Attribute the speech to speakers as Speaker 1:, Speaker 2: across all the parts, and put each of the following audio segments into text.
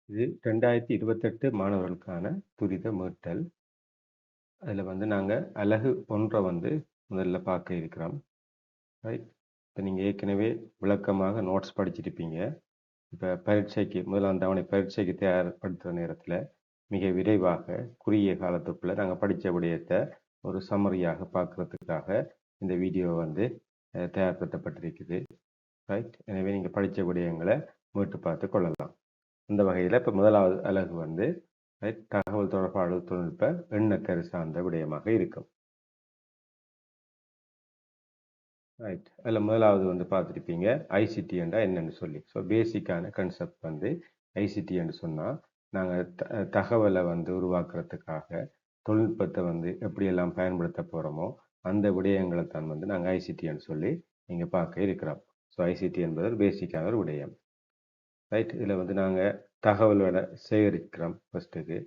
Speaker 1: இது 2028 மாணவர்களுக்கான துரித மீட்டல். அதில் வந்து நாங்கள் அலகு 1 வந்து முதல்ல பார்க்க இருக்கிறோம். ரைட். இப்போ நீங்கள் ஏற்கனவே விளக்கமாக நோட்ஸ் படிச்சிருப்பீங்க. இப்போ பரீட்சைக்கு முதலாம் தவணை பரீட்சைக்கு தயார்படுத்துகிற நேரத்தில் மிக விரைவாக குறுகிய காலத்துக்குள்ளே நாங்கள் படித்த விடயத்தை ஒரு சம்மரியாக பார்க்குறதுக்காக இந்த வீடியோ வந்து தயார்படுத்தப்பட்டிருக்குது. ரைட். எனவே நீங்கள் படித்த விடயங்களை மீட்டு பார்த்து கொள்ளலாம். இந்த வகையில் இப்போ முதலாவது அலகு வந்து தகவல் தொடர்பாடல் தொழில்நுட்ப எண்ணக்கரு சார்ந்த விடயமாக இருக்கும். ரைட். அதில் முதலாவது வந்து பார்த்துருப்பீங்க ஐசிடி என்றா என்னன்னு சொல்லி. ஸோ பேசிக்கான கன்செப்ட் வந்து ஐசிடி என்று சொன்னால் நாங்கள் தகவலை வந்து உருவாக்குறதுக்காக தொழில்நுட்பத்தை வந்து எப்படியெல்லாம் பயன்படுத்த போகிறோமோ அந்த விடயங்களை தான் வந்து நாங்கள் ஐசிடின்னு சொல்லி நீங்கள் பார்க்க இருக்கிறோம். ஸோ ஐசிடி என்பது ஒரு பேசிக்கான ஒரு விடயம். ரைட். இதில் வந்து நாங்கள் தகவலோட சேகரிக்கிறோம் ஃபஸ்ட்டுக்கு.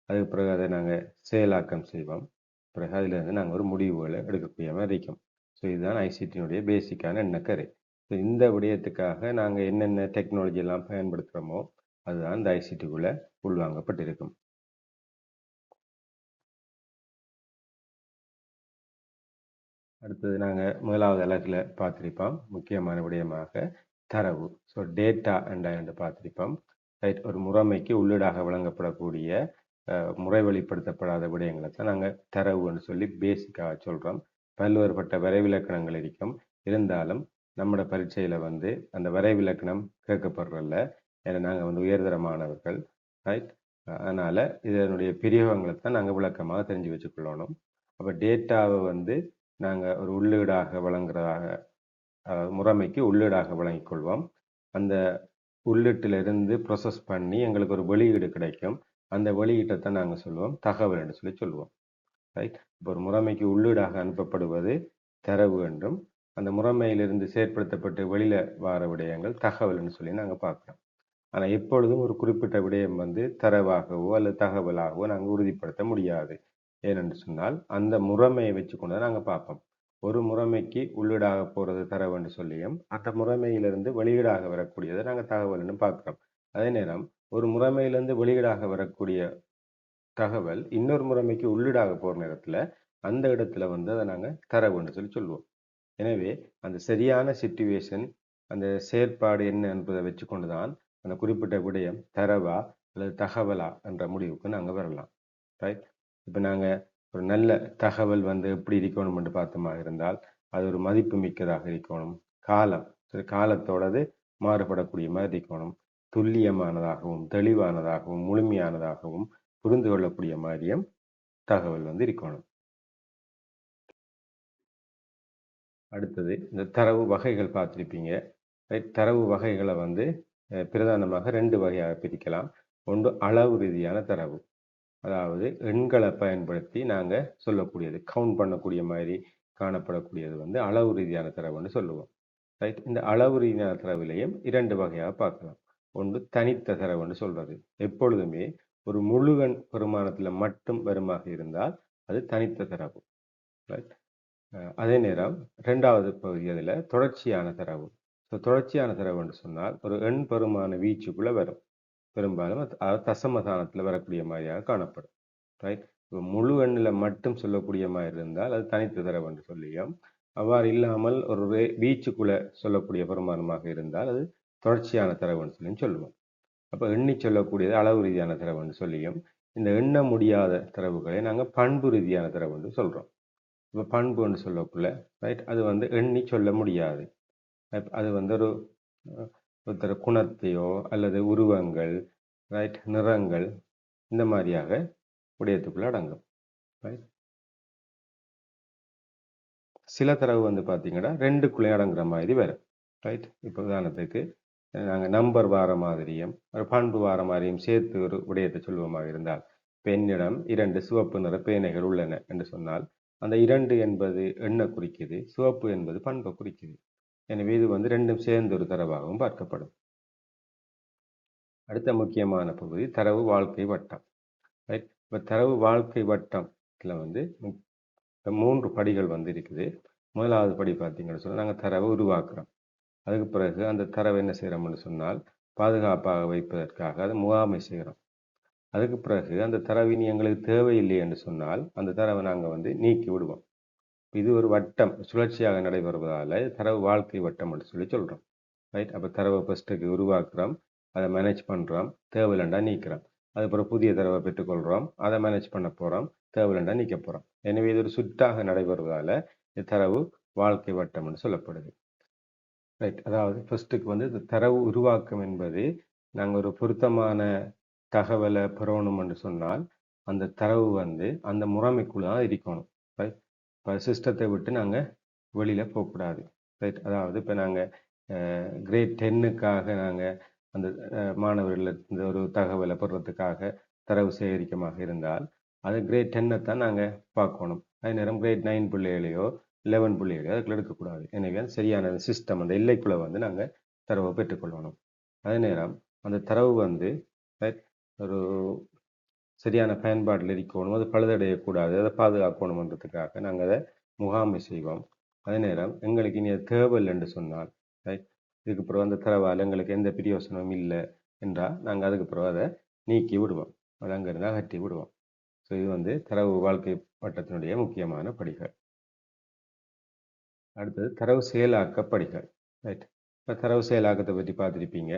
Speaker 1: அதுக்கு பிறகு அதை நாங்கள் செயலாக்கம் செய்வோம். பிறகு அதிலிருந்து நாங்கள் ஒரு முடிவுகளை எடுக்கக்கூடிய மாதிரி இருக்கும். ஸோ இதுதான் ஐசிடியினுடைய பேசிக்கான எண்ணக்கரு. ஸோ இந்த விடயத்துக்காக நாங்கள் என்னென்ன டெக்னாலஜி எல்லாம் பயன்படுத்துகிறோமோ அதுதான் இந்த ஐசிடிக்குள்ளே உள்வாங்கப்பட்டிருக்கும். அடுத்தது நாங்கள் முதலாவது அலகில் பார்த்திருப்போம் முக்கியமான விடயமாக தரவு. ஸோ டேட்டா என்று பார்த்திருப்போம். ரைட். ஒரு முறைமைக்கு உள்ளீடாக வழங்கப்படக்கூடிய முறை வெளிப்படுத்தப்படாத விடயங்களை தான் நாங்கள் தரவுன்னு சொல்லி பேசிக்காக சொல்கிறோம். பல்வேறுபட்ட வரைவிலக்கணங்கள் இருக்கும். இருந்தாலும் நம்மளோட பரீட்சையில் வந்து அந்த வரைவிலக்கணம் கேட்கப்படுறதில்ல. ஏன்னா நாங்கள் வந்து உயர்தரமானவர்கள். ரைட். அதனால் இதனுடைய பிரயோகங்களை தான் நாங்கள் விளக்கமாக தெரிஞ்சு வச்சுக்கொள்ளணும். அப்போ டேட்டாவை வந்து நாங்கள் ஒரு உள்ளீடாக வழங்குறதாக முறைமைக்கு உள்ளீடாக வழங்கிக் கொள்வோம். அந்த உள்ளீட்டிலிருந்து ப்ரொசஸ் பண்ணி எங்களுக்கு ஒரு வெளியீடு கிடைக்கும். அந்த வெளியீட்டை தான் நாங்கள் சொல்லுவோம் தகவல் என்று சொல்லி சொல்லுவோம். ரைட். இப்போ ஒரு முறைமைக்கு உள்ளீடாக அனுப்பப்படுவது தரவு என்றும் அந்த முறைமையிலிருந்து செயற்படுத்தப்பட்டு வெளியில வார விடயங்கள் தகவல் என்று சொல்லி நாங்கள் பார்க்குறோம். ஆனால் எப்பொழுதும் ஒரு குறிப்பிட்ட விடயம் வந்து தரவாகவோ அல்லது தகவலாகவோ நாங்கள் உறுதிப்படுத்த முடியாது. ஏனென்று சொன்னால் அந்த முறைமையை வச்சு கொண்டு தான் நாங்கள் பார்ப்போம். ஒரு முறைமைக்கு உள்ளீடாக போகிறது தரவுன்னு சொல்லியும் அந்த முறைமையிலிருந்து வெளியீடாக வரக்கூடியதை நாங்கள் தகவல்னு பார்க்குறோம். அதே நேரம் ஒரு முறைமையிலிருந்து வெளியீடாக வரக்கூடிய தகவல் இன்னொரு முறைமைக்கு உள்ளீடாக போகிற நேரத்தில் அந்த இடத்துல வந்து அதை நாங்கள் தரவுன்னு சொல்லி சொல்லுவோம். எனவே அந்த சரியான சிச்சுவேஷன் அந்த செயற்பாடு என்ன என்பதை வச்சு கொண்டு தான் அந்த குறிப்பிட்ட விடயம் தரவா அல்லது தகவலா என்ற முடிவுக்கு நாங்கள் வரலாம். ரைட். இப்போ நாங்கள் ஒரு நல்ல தகவல் வந்து எப்படி இருக்கணும் என்று பார்த்தோமா இருந்தால் அது ஒரு மதிப்பு மிக்கதாக இருக்கணும். காலம் காலத்தோடது மாறுபடக்கூடிய மாதிரி இருக்கணும். துல்லியமானதாகவும் தெளிவானதாகவும் முழுமையானதாகவும் புரிந்து கொள்ளக்கூடிய மாதிரியும் தகவல் வந்து இருக்கணும். அடுத்தது இந்த தரவு வகைகள் பார்த்துருப்பீங்க. தரவு வகைகளை வந்து பிரதானமாக 2 வகையாக பிரிக்கலாம். ஒன்று அளவு ரீதியான தரவு. அதாவது எண்களை பயன்படுத்தி நாங்கள் சொல்லக்கூடியது கவுண்ட் பண்ணக்கூடிய மாதிரி காணப்படக்கூடியது வந்து அளவு ரீதியான தரவுன்னு சொல்லுவோம். ரைட். இந்த அளவு ரீதியான தரவிலையும் 2 வகையாக பார்க்கலாம். ஒன்று தனித்த தரவுன்னு சொல்றது. எப்பொழுதுமே ஒரு முழுவன் பெருமானத்தில் மட்டும் வருமாக இருந்தால் அது தனித்த தரவு. ரைட். அதே நேரம் 2வது பகுதி அதில் தொடர்ச்சியான தரவு. ஸோ தொடர்ச்சியான தரவுன்னு சொன்னால் ஒரு எண் பெருமான வீச்சுக்குள்ளே வரும். பெரும்பாலும் தசமதானத்தில் வரக்கூடிய மாதிரியாக காணப்படும். ரைட். முழு எண்ணில் மட்டும் சொல்லக்கூடிய மாதிரி இருந்தால் அது தனித்த தரவு என்று சொல்லியும், அவ்வாறு இல்லாமல் ஒரு வீச்சுக்குள்ள சொல்லக்கூடிய பெருமானமாக இருந்தால் அது தொடர்ச்சியான தரவுன்னு சொல்லியும் சொல்லுவோம். அப்போ எண்ணி சொல்லக்கூடியது அளவு ரீதியான தரவுன்னு சொல்லியும், இந்த எண்ண முடியாத தரவுகளை நாங்கள் பண்பு ரீதியான தரவுன்னு சொல்கிறோம். இப்போ பண்புன்னு சொல்லக்குள்ள ரைட் அது வந்து எண்ணி சொல்ல முடியாது. அது வந்து ஒரு ஒருத்தர் குணத்தையோ அல்லது உருவங்கள், ரைட், நிறங்கள் இந்த மாதிரியாக விடயத்துக்குள்ள அடங்கும். ரைட். சில தரவு வந்து பார்த்தீங்கன்னா 2க்குள்ளே அடங்குற மாதிரி வரும். ரைட். இப்போ உதாரணத்துக்கு நாங்கள் நம்பர் வார மாதிரியும் ஒரு பண்பு வார மாதிரியும் சேர்த்து ஒரு விடயத்தை சொல்லுவோமாக இருந்தால், என்னிடம் 2 சிவப்பு நிற பேனைகள் உள்ளன என்று சொன்னால் அந்த 2 என்பது எண்ணை குறிக்குது, சிவப்பு என்பது பண்பை குறிக்குது. எனவே இது வந்து 2ம் சேர்ந்த ஒரு தரவாகவும் பார்க்கப்படும். அடுத்த முக்கியமான பகுதி தரவு வாழ்க்கை வட்டம். ரைட். இப்போ தரவு வாழ்க்கை வட்டத்தில் வந்து 3 படிகள் வந்து இருக்குது. முதலாவது படி பார்த்தீங்கன்னு சொன்னால் நாங்கள் தரவை உருவாக்குறோம். அதுக்கு பிறகு அந்த தரவை என்ன செய்கிறோம்னு சொன்னால் பாதுகாப்பாக வைப்பதற்காக அதை முகாமை செய்கிறோம். அதுக்கு பிறகு அந்த தரவு இனி எங்களுக்கு தேவையில்லை என்று சொன்னால் அந்த தரவை நாங்கள் வந்து நீக்கி விடுவோம். இது ஒரு வட்டம் சுழற்சியாக நடைபெறுவதால் தரவு வாழ்க்கை வட்டம் என்று சொல்லி சொல்கிறோம். ரைட். அப்போ தரவை ஃபஸ்ட்டுக்கு உருவாக்குறோம், அதை மேனேஜ் பண்ணுறோம், தேவையில்லைண்டா நீக்கிறோம். அதுக்கப்புறம் புதிய தரவை பெற்றுக்கொள்கிறோம், அதை மேனேஜ் பண்ண போகிறோம், தேவையில்லைண்டா நீக்க போகிறோம். எனவே இது ஒரு சுற்றாக நடைபெறுவதால் இந்த தரவு வாழ்க்கை வட்டம் என்று சொல்லப்படுது. ரைட். அதாவது ஃபர்ஸ்ட்டுக்கு வந்து இந்த தரவு உருவாக்கம் என்பது நாங்கள் ஒரு பொருத்தமான தகவலை பெறணும் என்று சொன்னால் அந்த தரவு வந்து அந்த முறைமைக்குள்ள தான் இருக்கணும். ரைட். இப்போ சிஸ்டத்தை விட்டு நாங்கள் வெளியில் போகக்கூடாது. ரைட். அதாவது இப்போ நாங்கள் கிரேட் 10க்காக நாங்கள் அந்த மாணவர்களிருந்து ஒரு தகவலை பெறுறதுக்காக தரவு சேகரிக்கமாக இருந்தால் அது கிரேட் 10 தான் நாங்கள் பார்க்கணும். அதே நேரம் கிரேட் 9 பிள்ளைகளையோ 11 பிள்ளைகளையோ அதுக்குள்ள எடுக்கக்கூடாது. எனவே அது சரியான சிஸ்டம் அந்த எல்லைக்குள்ளே வந்து நாங்கள் தரவை பெற்றுக்கொள்ளணும். அதே நேரம் அந்த தரவு வந்து ஒரு சரியான பயன்பாட்டில் இருக்கணும், அது பழுதடையக்கூடாது, அதை பாதுகாக்கணுன்றதுக்காக நாங்கள் அதை முகாமை செய்வோம். அதே நேரம் எங்களுக்கு இனி அது தேவையில்லை என்று சொன்னால் ரைட், இதுக்கு பிறகு அந்த தரவால் எங்களுக்கு எந்த பிரயோசனமும் இல்லை என்றால் நாங்கள் அதுக்கு பிறகு அதை நீக்கி விடுவோம், அதை அங்கிருந்து அகற்றி விடுவோம். ஸோ இது வந்து தரவு வாழ்க்கை வட்டத்தினுடைய முக்கியமான படிகள். அடுத்தது தரவு செயலாக்க படிகள். ரைட். இப்போ தரவு செயலாக்கத்தை பற்றி பார்த்துருப்பீங்க.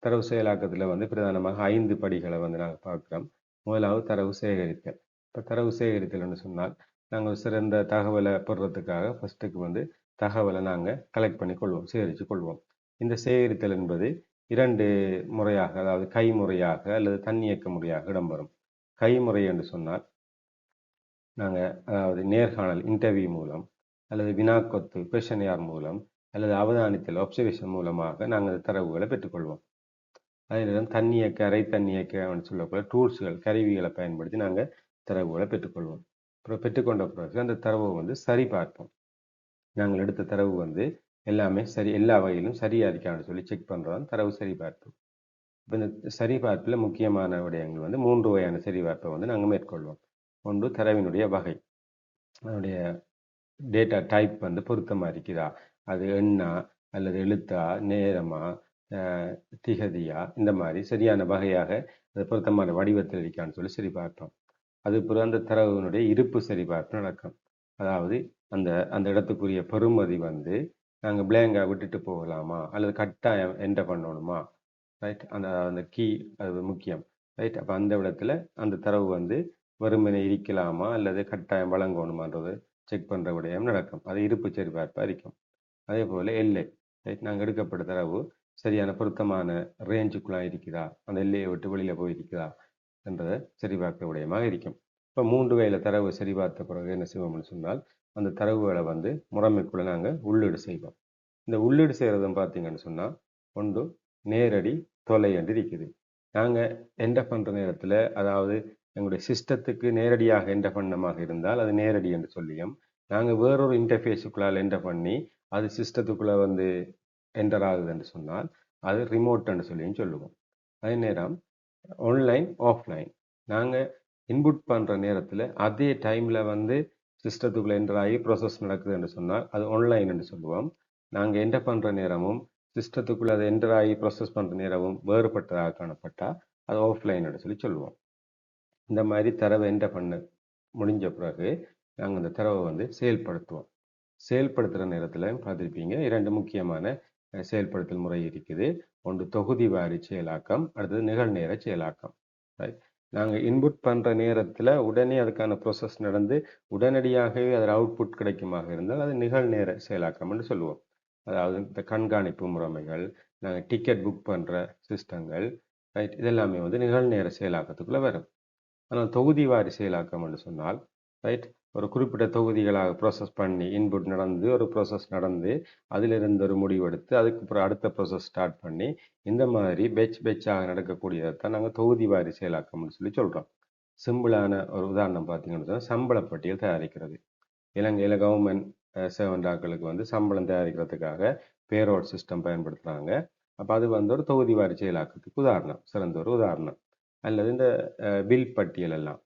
Speaker 1: தரவு செயலாக்கத்தில் வந்து பிரதானமாக 5 படிகளை வந்து நாங்கள் பார்க்குறோம். முதலாவது தரவு சேகரித்தல். இப்போ தரவு சேகரித்தல்னு சொன்னால் நாங்கள் சிறந்த தகவலை பெறுறதுக்காக ஃபஸ்ட்டுக்கு வந்து தகவலை நாங்கள் கலெக்ட் பண்ணி கொள்வோம், சேகரித்து கொள்வோம். இந்த சேகரித்தல் என்பது 2 முறையாக, அதாவது கைமுறையாக அல்லது தன்னியக்க முறையாக இடம்பெறும். கைமுறை என்று சொன்னால் நாங்கள் அதாவது நேர்காணல் இன்டர்வியூ மூலம் அல்லது வினாக்கொத்து கொஷனியார் மூலம் அல்லது அவதானித்தல் அப்சர்வேஷன் மூலமாக நாங்கள் தரவுகளை பெற்றுக்கொள்வோம். அதே நேரம் தன்னியக்க அரை தன்னியக்க சொல்லக்கூடிய டூல்ஸ்கள் கருவிகளை பயன்படுத்தி நாங்கள் தரவுகளை பெற்றுக்கொள்வோம். அப்புறம் பெற்றுக்கொண்ட பிறகு அந்த தரவை வந்து சரி பார்ப்போம். நாங்கள் எடுத்த தரவு வந்து எல்லாமே சரி, எல்லா வகையிலும் சரியா இருக்கான்னு சொல்லி செக் பண்ணுறோம், தரவு சரி பார்ப்போம். இப்போ இந்த சரிபார்ப்பில் முக்கியமான விடயங்கள் வந்து 3 வகையான சரிபார்ப்பை வந்து நாங்கள் மேற்கொள்வோம். ஒன்று தரவினுடைய வகை, அதனுடைய டேட்டா டைப் வந்து பொருத்தமாக இருக்குதா, அது எண்ணா அல்லது எழுத்தா நேரமா திகதியா, இந்த மாதிரி சரியான வகையாக அது பொருத்தமான வடிவத்தில் இருக்கான்னு சொல்லி சரி பார்ப்போம். அது பிறகு அந்த தரவினுடைய இருப்பு சரிபார்ப்பு நடக்கும். அதாவது அந்த அந்த இடத்துக்குரிய பெறுமதி வந்து நாங்கள் பிளாங்கா விட்டுட்டு போகலாமா அல்லது கட்டாயம் என்டர் பண்ணணுமா, ரைட். அந்த அந்த கீ அது முக்கியம், ரைட். அப்போ அந்த இடத்துல அந்த தரவு வந்து வெறுமனை இருக்கலாமா அல்லது கட்டாயம் வழங்கணுமான்றது செக் பண்ணுற விடயம் நடக்கும். அது இருப்பு சரிபார்ப்பாக இருக்கும். அதே போல் எல்லை, ரைட். நாங்கள் எடுக்கப்பட்ட தரவு சரியான பொருத்தமான ரேஞ்சுக்குள்ளாக இருக்குதா, அந்த எல்லையை விட்டு வெளியில் போயிருக்குதா என்றதை சரிபார்க்க விடயமாக இருக்கும். இப்போ 3 வகையில் தரவு சரிபார்த்த பிறகு என்ன செய்வோம்னு சொன்னால் அந்த தரவுகளை வந்து முறைமைக்குள்ளே நாங்கள் உள்ளீடு செய்வோம். இந்த உள்ளீடு செய்கிறதும் பார்த்தீங்கன்னு சொன்னால் ஒன்று நேரடி தொலை என்று இருக்குது. நாங்கள் என்டர் பண்ணுற நேரத்தில், அதாவது எங்களுடைய சிஸ்டத்துக்கு நேரடியாக என்டர் பண்ணமாக இருந்தால் அது நேரடி என்று சொல்லியும், நாங்கள் வேறொரு இன்டர்ஃபேஸுக்குள்ளால் என்டர் பண்ணி அது சிஸ்டத்துக்குள்ளே வந்து என்டர் ஆகுது என்று சொன்னால் அது ரிமோட் என்று சொல்லியும் சொல்லுவோம். அதே நேரம் ஆன்லைன் ஆஃப்லைன் நாங்கள் இன்புட் பண்ணுற நேரத்தில் அதே டைமில் வந்து சிஸ்டத்துக்குள்ளே என்டர் ஆகி ப்ராசஸ் நடக்குது என்று சொன்னால் அது ஆன்லைன் என்று சொல்லுவோம். நாங்கள் என்டர் பண்ணுற நேரமும் சிஸ்டத்துக்குள்ளே அதை என்டர் ஆகி ப்ராசஸ் பண்ணுற நேரமும் வேறுபட்டதாக காணப்பட்டால் அது ஆஃப்லைன் என்று சொல்லி சொல்லுவோம். இந்த மாதிரி தரவை என்டர் பண்ண முடிஞ்ச பிறகு நாங்கள் அந்த தரவை வந்து செயல்படுத்துவோம். செயல்படுத்துகிற நேரத்தில் பார்த்துருப்பீங்க 2 முக்கியமான செயல்படுத்தல் முறை இருக்குது. ஒன்று தொகுதி வாரி செயலாக்கம், அடுத்தது நிகழ்நேர செயலாக்கம். ரைட். நாங்கள் இன்புட் பண்ணுற நேரத்தில் உடனே அதுக்கான ப்ரோசஸ் நடந்து உடனடியாகவே அதில் அவுட்புட் கிடைக்குமாக இருந்தால் அது நிகழ்நேர செயலாக்கம்னு சொல்லுவோம். அதாவது இந்த கண்காணிப்பு முறைமைகள், நாங்கள் டிக்கெட் புக் பண்ணுற சிஸ்டங்கள், ரைட், இதெல்லாமே வந்து நிகழ்நேர செயலாக்கத்துக்குள்ளே வரும். ஆனால் தொகுதி வாரி செயலாக்கம்னு சொன்னால் ரைட், ஒரு குறிப்பிட்ட தொகுதிகளாக ப்ரோசஸ் பண்ணி இன்புட் நடந்து ஒரு ப்ரோசஸ் நடந்து அதிலிருந்து ஒரு முடிவெடுத்து அதுக்கப்புறம் அடுத்த ப்ரோசஸ் ஸ்டார்ட் பண்ணி இந்த மாதிரி பெச்சாக நடக்கக்கூடியதை தான் நாங்கள் தொகுதி வாரி செயலாக்கம்னு சொல்லி சொல்கிறோம். சிம்பிளான ஒரு உதாரணம் பார்த்தீங்கன்னு சொன்னால் சம்பள பட்டியல் தயாரிக்கிறது. இலங்கையில் கவர்மெண்ட் சேவண்டாக்களுக்கு வந்து சம்பளம் தயாரிக்கிறதுக்காக பேரோட் சிஸ்டம் பயன்படுத்துகிறாங்க. அப்போ அது வந்து ஒரு தொகுதி வாரி செயலாக்கத்துக்கு உதாரணம், சிறந்த ஒரு உதாரணம். அல்லது இந்த பில் பட்டியல் எல்லாம்,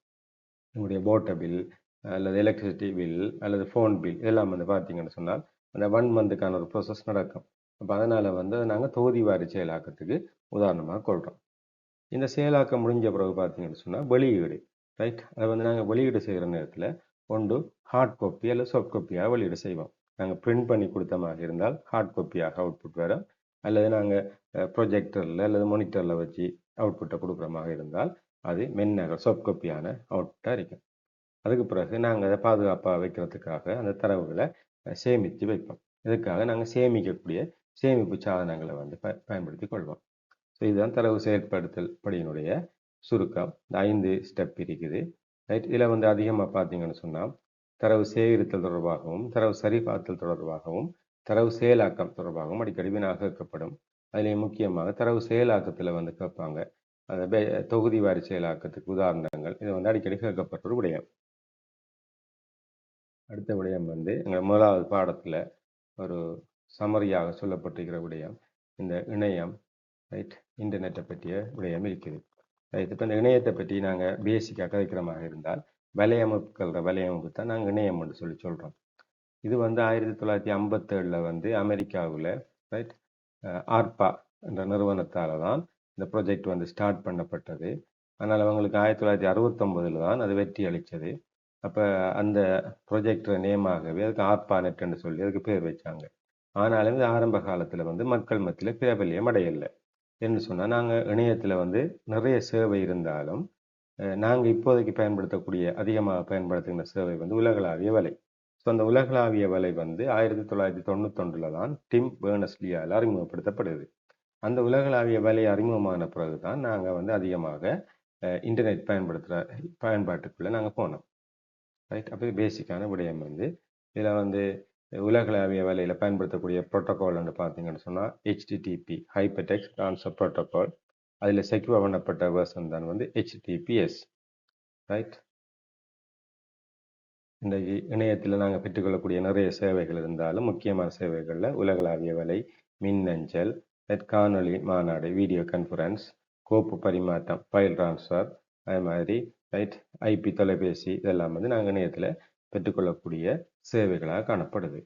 Speaker 1: உங்களுடைய வாட்டர் பில் அல்லது எலக்ட்ரிசிட்டி பில் அல்லது ஃபோன் பில் இதெல்லாம் வந்து பார்த்தீங்கன்னு சொன்னால் அந்த 1 மந்த்துக்கான ஒரு ப்ரோசஸ் நடக்கும். அப்போ அதனால் வந்து நாங்கள் தொகுதி வாரி செயலாக்கத்துக்கு உதாரணமாக கொள்கிறோம். இந்த செயலாக்கம் முடிஞ்ச பிறகு பார்த்தீங்கன்னு சொன்னால் வெளியீடு, ரைட்? அதை வந்து நாங்கள் வெளியீடு செய்கிற நேரத்தில் ஒன்று ஹார்ட் காப்பி அல்லது சாஃப்ட் காப்பியாக வெளியீடு செய்வோம். நாங்கள் பிரிண்ட் பண்ணி கொடுத்த மாதிரி இருந்தால் ஹார்ட் காப்பியாக அவுட்புட் வரும், அல்லது நாங்கள் ப்ரொஜெக்டரில் அல்லது மானிட்டரில் வச்சு அவுட்புட்டை கொடுக்குற மாதிரி இருந்தால் அது மென்னக சாஃப்ட் காப்பியான அவுட்புட்டாக இருக்கும். அதுக்கு பிறகு நாங்கள் அதை பாதுகாப்பாக வைக்கிறதுக்காக அந்த தரவுகளை சேமித்து வைப்போம். இதுக்காக நாங்கள் சேமிக்கக்கூடிய சேமிப்பு சாதனங்களை வந்து பயன்படுத்தி கொள்வோம். ஸோ இதுதான் தரவு செயற்படுத்தல் படியினுடைய சுருக்கம். இந்த 5 ஸ்டெப் இருக்குது, ரைட்? இதில் வந்து அதிகமாக பார்த்தீங்கன்னு சொன்னால் தரவு சேகரித்தல் தொடர்பாகவும் தரவு சரிபார்த்தல் தொடர்பாகவும் தரவு செயலாக்கம் தொடர்பாகவும் அடிக்கடி வினாக கேட்கப்படும். அதிலே முக்கியமாக தரவு செயலாக்கத்தில் வந்து கேட்பாங்க. அந்த தொகுதி வாரி செயலாக்கத்துக்கு உதாரணங்கள் இது வந்து அடிக்கடி கேட்கப்பட்ட ஒரு விடயம். அடுத்த விடயம் வந்து எங்கள் முதலாவது பாடத்தில் ஒரு சமரியாக சொல்லப்பட்டிருக்கிற விடயம் இந்த இணையம், ரைட்? இன்டர்நெட்டை பற்றிய விடயம் இருக்குது, ரைட்? இப்போ இந்த இணையத்தை பற்றி நாங்கள் பேசிக்காக கதைக்கிற மாதிரி இருந்தால் வலையமைப்பு தான் நாங்கள் இணையம் என்று சொல்கிறோம். இது வந்து 1957 வந்து அமெரிக்காவில், ரைட், ஆர்பா என்ற நிறுவனத்தால் தான் இந்த ப்ராஜெக்ட் வந்து ஸ்டார்ட் பண்ணப்பட்டது. ஆனால் அவங்களுக்கு 1969 தான் அது வெற்றி அளித்தது. அப்போ அந்த ப்ரொஜெக்ட் நேமாகவே அதுக்கு ஆர்பா நெட்ன்னு சொல்லி அதுக்கு பேர் வச்சாங்க. ஆனாலும் இது ஆரம்ப காலத்தில் வந்து மக்கள் மத்தியில் பிரபல்யம் அடையலை. என்று சொன்னால் நாங்கள் இணையத்தில் வந்து நிறைய சேவை இருந்தாலும் நாங்கள் இப்போதைக்கு பயன்படுத்தக்கூடிய அதிகமாக பயன்படுத்துகிற சேவை வந்து உலகளாவிய வலை. ஸோ அந்த உலகளாவிய வலை வந்து 1991 தான் டிம் பேர்னர்ஸ்-லீயால் அறிமுகப்படுத்தப்படுது. அந்த உலகளாவிய வலை அறிமுகமான பிறகு தான் நாங்கள் வந்து அதிகமாக இன்டர்நெட் பயன்பாட்டுக்குள்ளே நாங்கள் போனோம், ரைட்? அப்போ பேசிக்கான விடயம் வந்து இதில் வந்து உலகளாவிய வலையில் பயன்படுத்தக்கூடிய ப்ரோட்டோகால்னு பார்த்தீங்கன்னு சொன்னால் HTTP, hyper text transfer protocol. அதில் செக்யூர் பண்ணப்பட்ட வெர்ஷன் தான் வந்து HTTPS, ரைட்? இன்றைக்கு இணையத்தில் நாங்கள் பெற்றுக்கொள்ளக்கூடிய நிறைய சேவைகள் இருந்தாலும் முக்கியமான சேவைகளில் உலகளாவிய வலை, மின்னஞ்சல், காணொலி மாநாடு, வீடியோ கான்ஃபரன்ஸ், கோப்பு பரிமாற்றம், ஃபைல் ட்ரான்ஸ்ஃபர், அதே மாதிரி, ரைட், IP தொலைபேசி, இதெல்லாம் வந்து நாங்கள் இணையத்தில் பெற்றுக்கொள்ளக்கூடிய சேவைகளாக காணப்படுது.